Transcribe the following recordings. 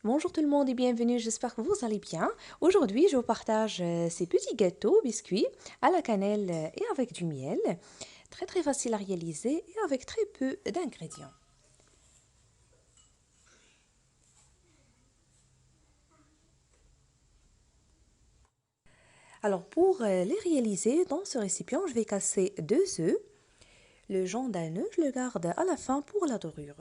Bonjour tout le monde et bienvenue, j'espère que vous allez bien. Aujourd'hui, je vous partage ces petits gâteaux biscuits à la cannelle et avec du miel. Très très facile à réaliser et avec très peu d'ingrédients. Alors pour les réaliser, dans ce récipient, je vais casser 2 œufs. Le jaune d'un œuf, je le garde à la fin pour la dorure.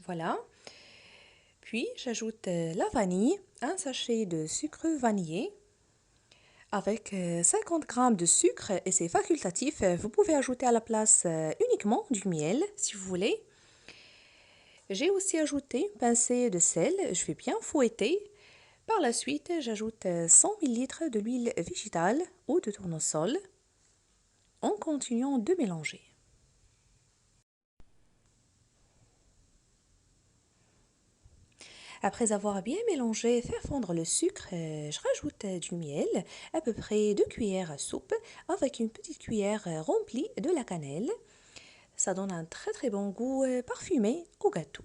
Voilà. Puis j'ajoute la vanille, un sachet de sucre vanillé, avec 50 g de sucre et c'est facultatif. Vous pouvez ajouter à la place uniquement du miel si vous voulez. J'ai aussi ajouté une pincée de sel. Je vais bien fouetter. Par la suite, j'ajoute 100 ml de l'huile végétale ou de tournesol en continuant de mélanger. Après avoir bien mélangé et faire fondre le sucre, je rajoute du miel, à peu près 2 cuillères à soupe, avec une petite cuillère remplie de la cannelle. Ça donne un très très bon goût parfumé au gâteau.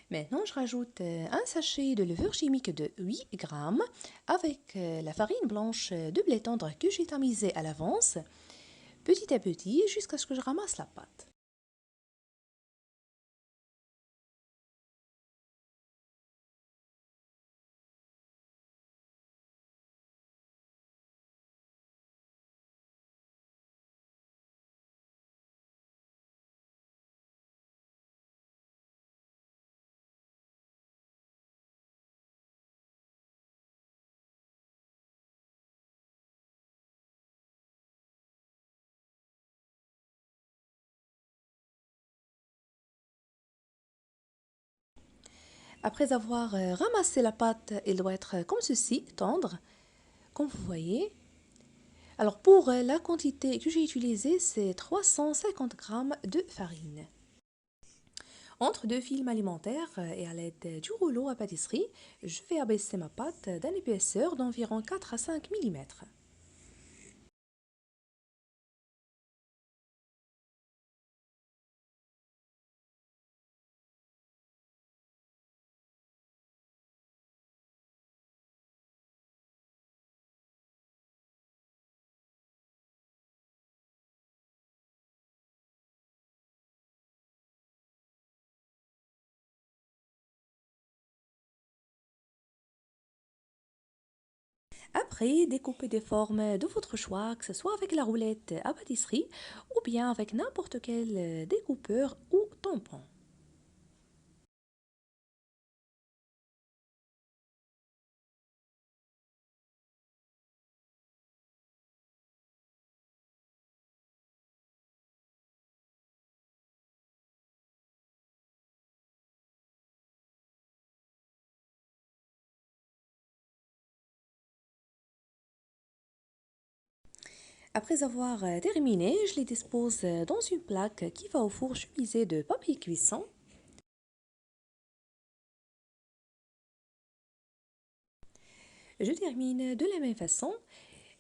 Maintenant, je rajoute un sachet de levure chimique de 8 grammes avec la farine blanche de blé tendre que j'ai tamisée à l'avance, petit à petit, jusqu'à ce que je ramasse la pâte. Après avoir ramassé la pâte, elle doit être comme ceci, tendre, comme vous voyez. Alors pour la quantité que j'ai utilisée, c'est 350 grammes de farine. Entre deux films alimentaires et à l'aide du rouleau à pâtisserie, je vais abaisser ma pâte d'une épaisseur d'environ 4 à 5 mm. Après, découpez des formes de votre choix, que ce soit avec la roulette à pâtisserie ou bien avec n'importe quel découpeur ou tampon. Après avoir terminé, je les dispose dans une plaque qui va au four chemiser de papier cuisson. Je termine de la même façon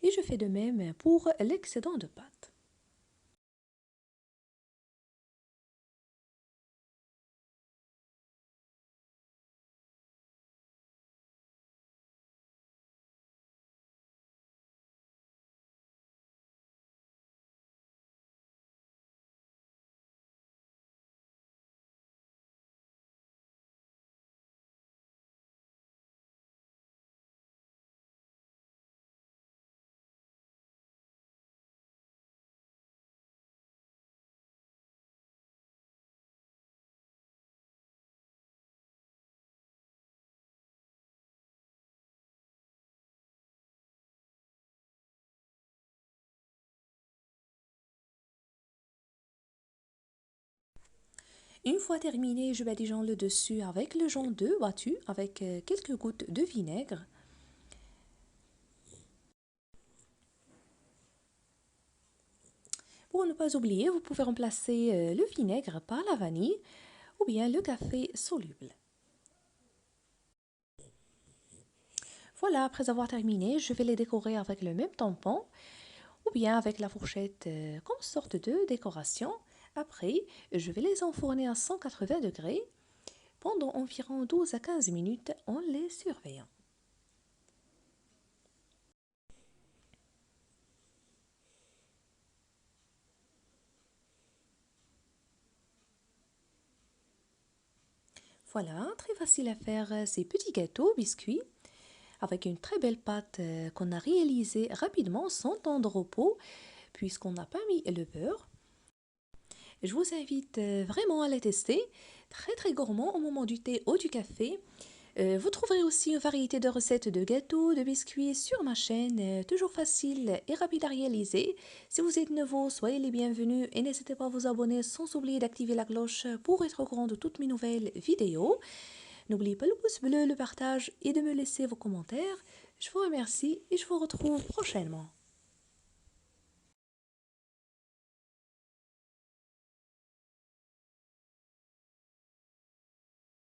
et je fais de même pour l'excédent de pâte. Une fois terminé, je badigeonne le dessus avec le jaune d'œuf battu avec quelques gouttes de vinaigre. Pour ne pas oublier, vous pouvez remplacer le vinaigre par la vanille ou bien le café soluble. Voilà, après avoir terminé, je vais les décorer avec le même tampon ou bien avec la fourchette comme sorte de décoration. Après, je vais les enfourner à 180 degrés pendant environ 12 à 15 minutes en les surveillant. Voilà, très facile à faire ces petits gâteaux biscuits avec une très belle pâte qu'on a réalisée rapidement sans temps de repos puisqu'on n'a pas mis le beurre. Je vous invite vraiment à les tester, très très gourmand au moment du thé ou du café. Vous trouverez aussi une variété de recettes de gâteaux, de biscuits sur ma chaîne, toujours facile et rapide à réaliser. Si vous êtes nouveau, soyez les bienvenus et n'hésitez pas à vous abonner sans oublier d'activer la cloche pour être au courant de toutes mes nouvelles vidéos. N'oubliez pas le pouce bleu, le partage et de me laisser vos commentaires. Je vous remercie et je vous retrouve prochainement.